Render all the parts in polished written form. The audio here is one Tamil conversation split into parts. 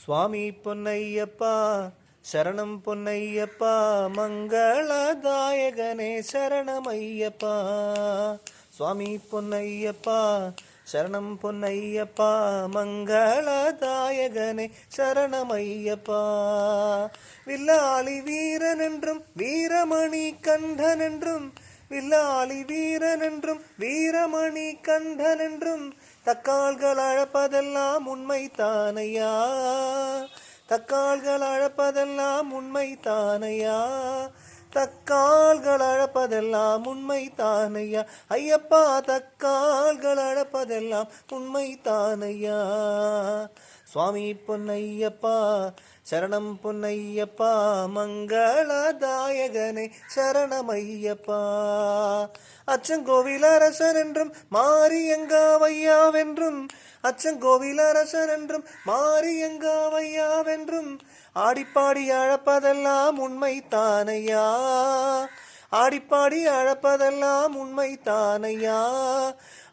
சுவாமி பொன்னையப்பா சரணம் பொன்னையப்பா மங்களதாயகனே சரணமையப்பா. சுவாமி பொன்னையப்பா சரணம் பொன்னையப்பா மங்களதாயகனே சரணமையப்பா. வில்லாளி வீரனென்றும் வீரமணி கண்டனென்றும் வில்லாளி வீரனென்றும் வீரமணி கண்டனென்றும் தக்காள்கள் அழப்பதெல்லாம் உண்மை தானையா. தக்காள்கள் அழப்பதெல்லாம் உண்மை தானையா. தக்காள்கள் அழப்பதெல்லாம் உண்மை தானையா. ஐயப்பா தக்காள்கள் அழப்பதெல்லாம் உண்மை தானையா. சுவாமி பொன்னையப்பா சரணம் பொன்னையப்பா மங்களதாயகனே சரணமையப்பா. அச்சங்கோவில் அரசன் என்றும் மாரியங்காவையாவென்றும் அச்சங்கோவில் அரசன் என்றும் மாரியங்காவையாவென்றும் ஆடிப்பாடி அழப்பதெல்லாம் உண்மை தானையா. ஆடிப்பாடி அழப்பதெல்லாம் உண்மை தானையா.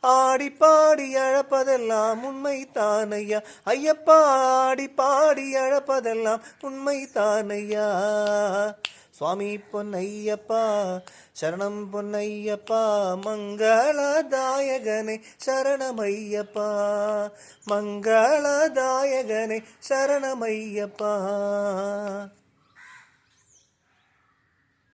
ஆடிப்பாடி அழப்பதெல்லாம் உண்மை தானையா. ஐயப்பா ஆடிப்பாடி அழப்பதெல்லாம் உண்மை தானையா. சுவாமி பொன்னையப்பா சரணம் பொன்னையப்பா மங்களதாயகனே சரணமையப்பா. மங்களதாயகனே சரணமையப்பா.